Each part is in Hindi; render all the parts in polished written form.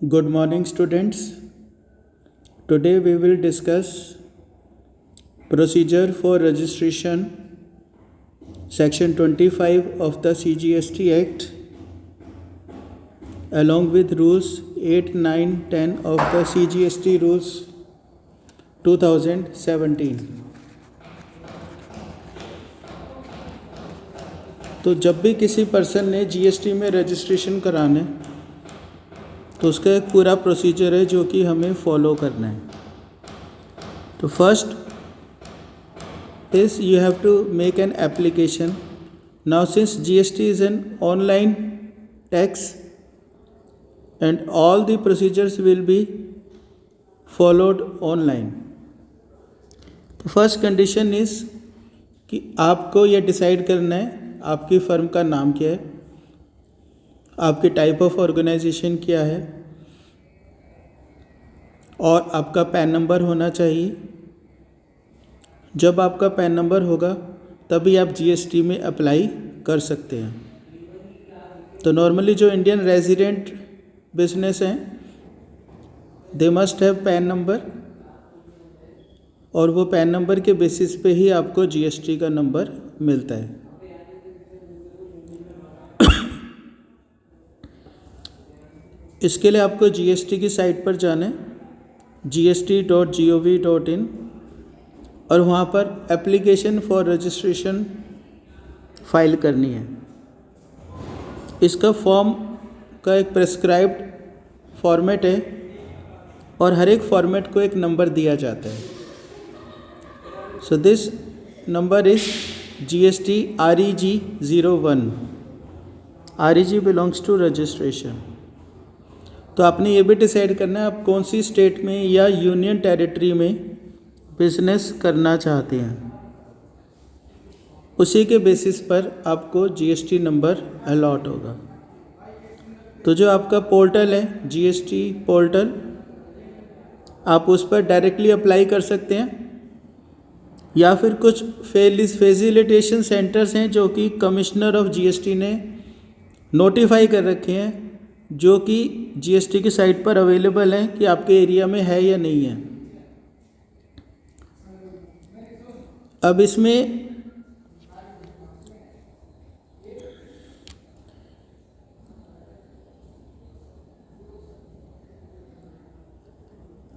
Good morning, students. Today we will discuss procedure for registration, section 25 of the CGST Act, along with rules 8, 9, 10 of the CGST rules 2017. तो जब भी किसी पर्सन ने जीएसटी में रजिस्ट्रेशन कराना है तो उसका एक पूरा प्रोसीजर है जो कि हमें फॉलो करना है. तो first is you have to make an application. Now since GST is an online tax and all the procedures will be followed online. तो फर्स्ट कंडीशन इज कि आपको यह डिसाइड करना है आपकी फर्म का नाम क्या है, आपकी टाइप ऑफ ऑर्गेनाइजेशन क्या है और आपका पैन नंबर होना चाहिए. जब आपका पैन नंबर होगा तभी आप जीएसटी में अप्लाई कर सकते हैं. तो नॉर्मली जो इंडियन रेजिडेंट बिजनेस हैं they must have pan number और वो पैन नंबर के बेसिस पे ही आपको जीएसटी का नंबर मिलता है. इसके लिए आपको जीएसटी की साइट पर जाना है gst.gov.in और वहाँ पर एप्लीकेशन फॉर रजिस्ट्रेशन फाइल करनी है. इसका फॉर्म का एक प्रेस्क्राइब्ड फॉर्मेट है और हर एक फॉर्मेट को एक नंबर दिया जाता है. So this number is GST REG 01. REG belongs to registration. तो आपने ये भी डिसाइड करना है आप कौन सी स्टेट में या यूनियन टेरिटरी में बिजनेस करना चाहते हैं. उसी के बेसिस पर आपको जीएसटी नंबर अलॉट होगा. तो जो आपका पोर्टल है जीएसटी पोर्टल, आप उस पर डायरेक्टली अप्लाई कर सकते हैं या फिर कुछ फैसिलिटेशन सेंटर्स हैं जो कि कमिश्नर ऑफ जीएसटी ने नोटिफाई कर रखे हैं जो कि जीएसटी की साइट पर अवेलेबल हैं कि आपके एरिया में है या नहीं है. अब इसमें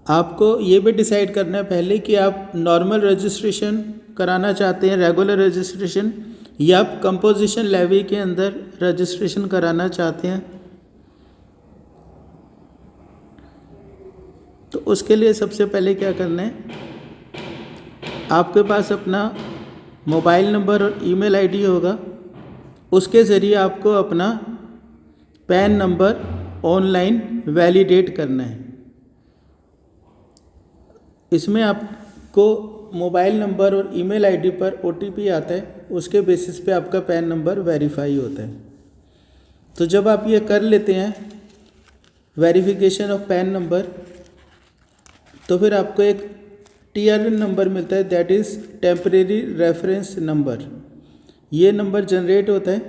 आपको ये भी डिसाइड करना है पहले कि आप नॉर्मल रजिस्ट्रेशन कराना चाहते हैं, रेगुलर रजिस्ट्रेशन, या आप कंपोजिशन लेवी के अंदर रजिस्ट्रेशन कराना चाहते हैं. तो उसके लिए सबसे पहले क्या करना है, आपके पास अपना मोबाइल नंबर और ईमेल आईडी होगा. उसके ज़रिए आपको अपना पैन नंबर ऑनलाइन वैलिडेट करना है. इसमें आपको मोबाइल नंबर और ईमेल आईडी पर OTP आता है, उसके बेसिस पे आपका पैन नंबर वेरीफाई होता है. तो जब आप ये कर लेते हैं वेरिफिकेशन ऑफ पैन नंबर, तो फिर आपको एक TRN नंबर मिलता है, that is temporary reference number. ये नंबर जनरेट होता है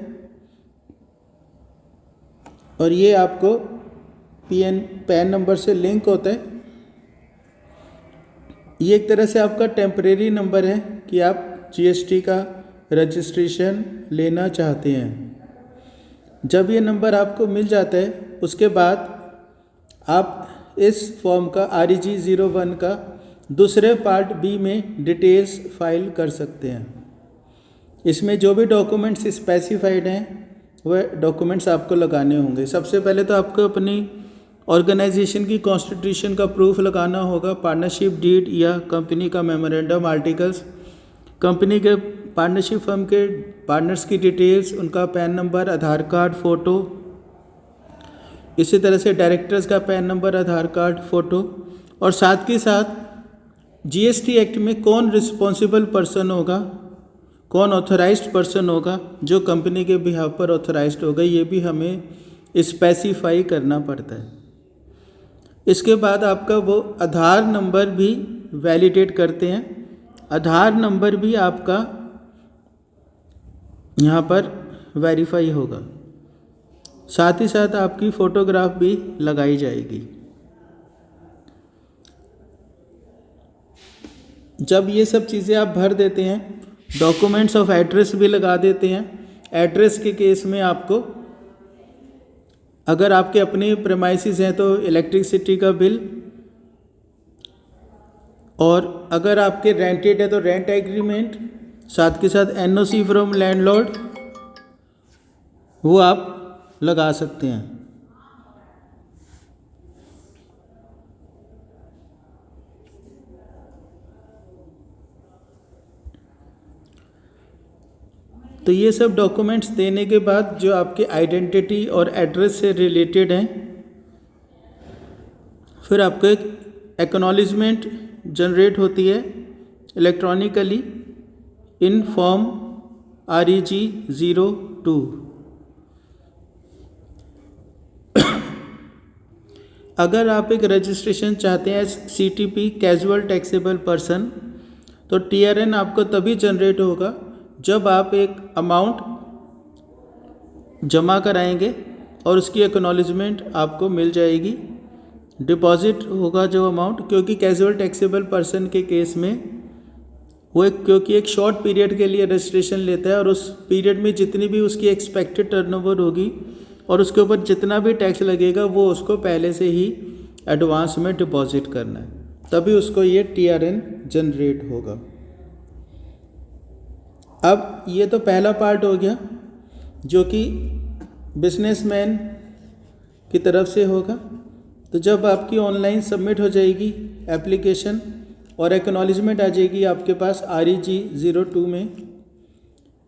और ये आपको पैन नंबर से लिंक होता है. ये एक तरह से आपका टेम्परेरी नंबर है कि आप जीएसटी का रजिस्ट्रेशन लेना चाहते हैं. जब ये नंबर आपको मिल जाता है उसके बाद आप इस फॉर्म का REG 01 का दूसरे पार्ट B में डिटेल्स फाइल कर सकते हैं. इसमें जो भी डॉक्यूमेंट्स स्पेसिफाइड हैं वह डॉक्यूमेंट्स आपको लगाने होंगे. सबसे पहले तो आपको अपनी ऑर्गेनाइजेशन की कॉन्स्टिट्यूशन का प्रूफ लगाना होगा, पार्टनरशिप डीड या कंपनी का मेमोरेंडम आर्टिकल्स, कंपनी के पार्टनरशिप फर्म के पार्टनर्स की डिटेल्स, उनका पैन नंबर, आधार कार्ड, फ़ोटो. इसी तरह से डायरेक्टर्स का पैन नंबर, आधार कार्ड, फ़ोटो. और साथ के साथ जीएसटी एक्ट में कौन रिस्पॉन्सिबल पर्सन होगा, कौन ऑथराइज्ड पर्सन होगा जो कंपनी के बिहाफ पर ऑथराइज्ड होगा, ये भी हमें स्पेसिफाई करना पड़ता है. इसके बाद आपका वो आधार नंबर भी वैलिडेट करते हैं. आधार नंबर भी आपका यहाँ पर वेरीफाई होगा. साथ ही साथ आपकी फ़ोटोग्राफ भी लगाई जाएगी। जब ये सब चीज़ें आप भर देते हैं, डॉक्यूमेंट्स ऑफ एड्रेस भी लगा देते हैं। एड्रेस के केस में आपको, अगर आपके अपने प्रेमाइसिस हैं तो इलेक्ट्रिसिटी का बिल, और अगर आपके रेंटेड है तो रेंट एग्रीमेंट, साथ के साथ एनओसी फ्रॉम लैंडलॉर्ड, वो आप लगा सकते हैं। तो ये सब डॉक्यूमेंट्स देने के बाद जो आपके आइडेंटिटी और एड्रेस से रिलेटेड हैं, फिर आपको एक एक्नॉलेजमेंट जनरेट होती है इलेक्ट्रॉनिकली इन फॉर्म REG-02। अगर आप एक रजिस्ट्रेशन चाहते हैं CTP कैजुअल टैक्सेबल पर्सन, तो TRN आपको तभी जनरेट होगा जब आप एक अमाउंट जमा कराएंगे और उसकी एक्नॉलेजमेंट आपको मिल जाएगी। डिपॉजिट होगा जो अमाउंट, क्योंकि कैजुअल टैक्सेबल पर्सन के केस में वो क्योंकि एक शॉर्ट पीरियड के लिए रजिस्ट्रेशन लेता है, और उस पीरियड में जितनी भी उसकी एक्सपेक्टेड टर्नओवर होगी और उसके ऊपर जितना भी टैक्स लगेगा वो उसको पहले से ही एडवांस में डिपॉजिट करना है, तभी उसको ये TRN जनरेट होगा। अब ये तो पहला पार्ट हो गया जो कि बिजनेसमैन की तरफ से होगा। तो जब आपकी ऑनलाइन सबमिट हो जाएगी एप्लीकेशन और एक्नॉलेजमेंट आ जाएगी आपके पास REG-02 में,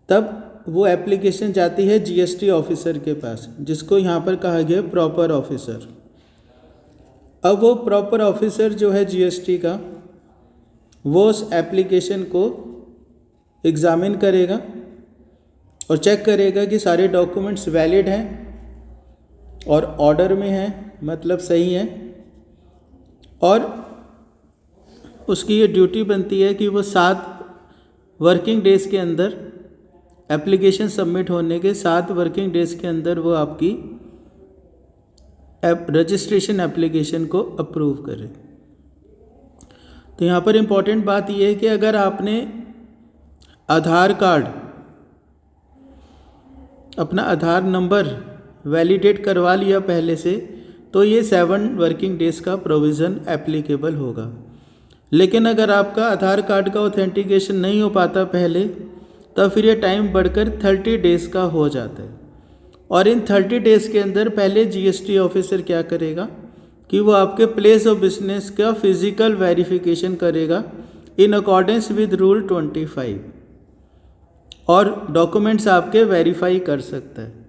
तब वो एप्लीकेशन जाती है GST ऑफिसर के पास, जिसको यहाँ पर कहा गया प्रॉपर ऑफिसर। अब वो प्रॉपर ऑफिसर जो है GST का, वो उस एप्लीकेशन को एग्ज़ामिन करेगा और चेक करेगा कि सारे डॉक्यूमेंट्स वैलिड हैं और ऑर्डर में हैं, मतलब सही हैं, और उसकी ये ड्यूटी बनती है कि वो 7 वर्किंग डेज़ के अंदर, एप्लीकेशन सबमिट होने के 7 वर्किंग डेज़ के अंदर वो आपकी रजिस्ट्रेशन एप्लीकेशन को अप्रूव करे। तो यहाँ पर इम्पॉर्टेंट बात ये है कि अगर आपने आधार कार्ड, अपना आधार नंबर वैलिडेट करवा लिया पहले से, तो ये 7 वर्किंग डेज़ का प्रोविज़न एप्लीकेबल होगा। लेकिन अगर आपका आधार कार्ड का ऑथेंटिकेशन नहीं हो पाता पहले, तब फिर ये टाइम बढ़कर 30 डेज़ का हो जाता है। और इन 30 डेज़ के अंदर पहले GST ऑफिसर क्या करेगा कि वो आपके प्लेस ऑफ बिजनेस का फिज़िकल वेरिफिकेशन करेगा इन अकॉर्डेंस विद रूल 25, और डॉक्यूमेंट्स आपके वेरीफाई कर सकता है।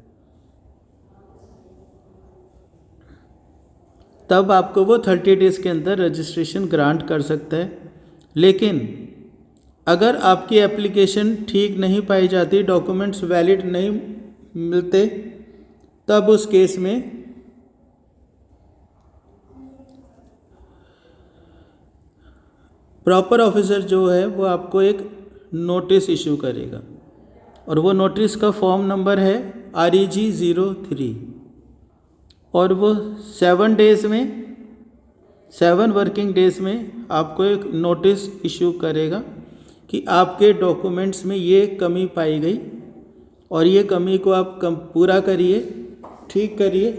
तब आपको वो 30 डेज़ के अंदर रजिस्ट्रेशन ग्रांट कर सकता है। लेकिन अगर आपकी एप्लीकेशन ठीक नहीं पाई जाती, डॉक्यूमेंट्स वैलिड नहीं मिलते, तब उस केस में प्रॉपर ऑफिसर जो है वो आपको एक नोटिस इशू करेगा, और वो नोटिस का फॉर्म नंबर है REG-03, और वो 7 डेज़ में, 7 वर्किंग डेज़ में आपको एक नोटिस इशू करेगा कि आपके डॉक्यूमेंट्स में ये कमी पाई गई और ये कमी को आप पूरा करिए, ठीक करिए,